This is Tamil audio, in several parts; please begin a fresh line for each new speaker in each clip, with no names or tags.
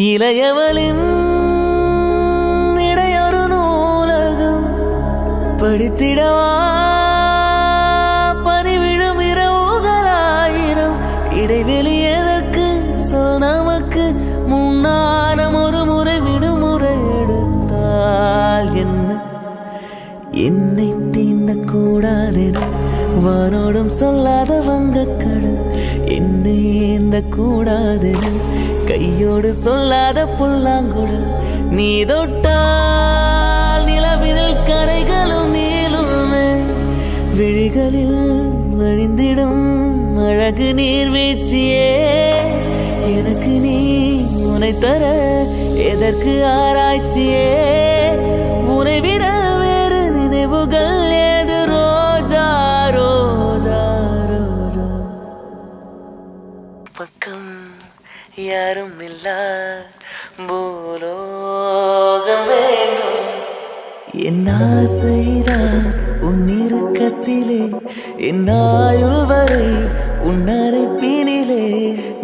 இளையவளின் இடையொரு நூலகம் படித்திடவா பறிவிழும் இரவுகளாயிரம் இடைவெளி எதற்கு சொல் நமக்கு முன்னானம் ஒரு முறை விடுமுறை எடுத்தால் என்ன என்னை தீண்டக்கூடாதென வானோடும் சொல்லாத வங்கக்கடல் என்னை ஏந்த கூடாதென கையோடு சொல்லாத புல்லாங்குழல் நீ தொட்டால் நிலவினில் கரைகளும் நீளுமே விழிகளில் வழிந்திடும் அழகு நீர்வீழ்ச்சியே எனக்கு நீ உனை தர எதற்கு ஆராய்ச்சியே உனை விட வேறு நினைவுகள் ஏது ரோஜா ரோஜா ரோஜா பக்கம் யாரும் இல்ல பூலோகம் வேண்டும் என் ஆசைதான் உன் இறுக்கத்திலே என் ஆயுள் வரை உன் அரைப்பினிலே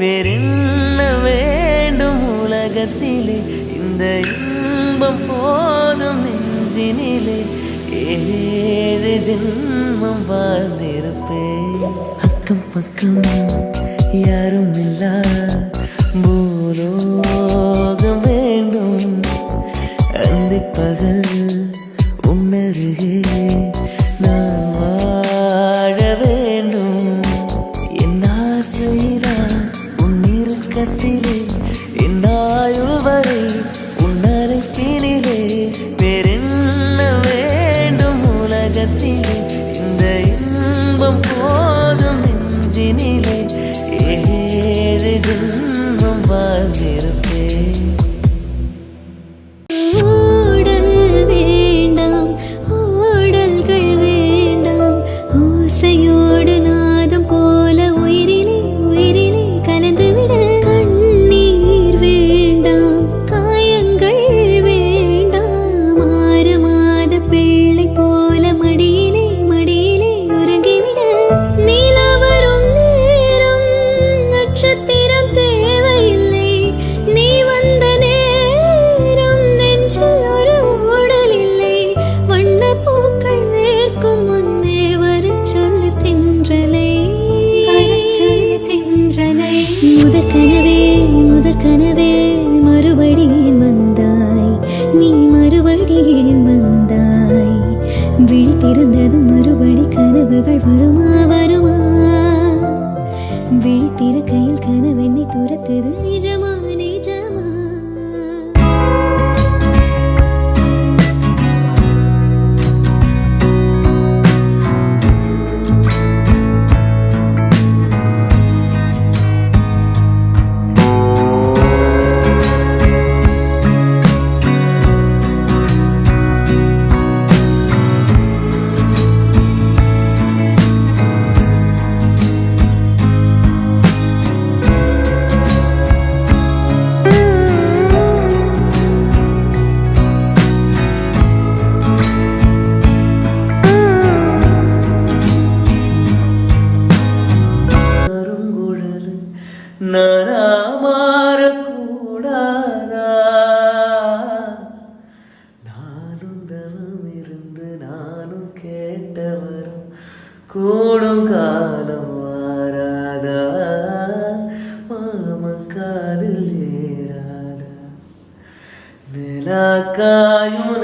வேறென்ன வேண்டும் உலகத்திலே இந்த இன்பம் போதும் நெஞ்சினிலே ஏழு ஜென்மம் வாழ்ந்திருப்பேன் அக்கம் பக்கம் யாரும் இல்ல பூலோகம் வேண்டும் அந்த பகல் உன்னருகே நான் வாழ வேண்டும் என் ஆசைதான் உன் இறுக்கத்திலே என் ஆயுள் வரை உன் அரைப்பினிலே வேறென்ன வேண்டும் உலகத்திலே இந்த இன்பம் போதும் நெஞ்சினிலே ஏழு ஜென்மம் வாழ்ந்திருப்பேன்
முதற்கனவே மறுபடியும் வந்தாய் நீ மறுபடியும் வந்தாய் விழித்திருந்ததும் மறுபடி கனவுகள் வருமா வருமா விழித்திருக்கையில் கனவென்னை துரத்துது நிஜமா நிஜமா
நானா மாறக்கூடாதா நானும் தவம் இருந்து நானும் கேட்டவரும் கூடும் காலம் வாராதா மாமக்காலில் ஏறாதா நிலாக்காயும்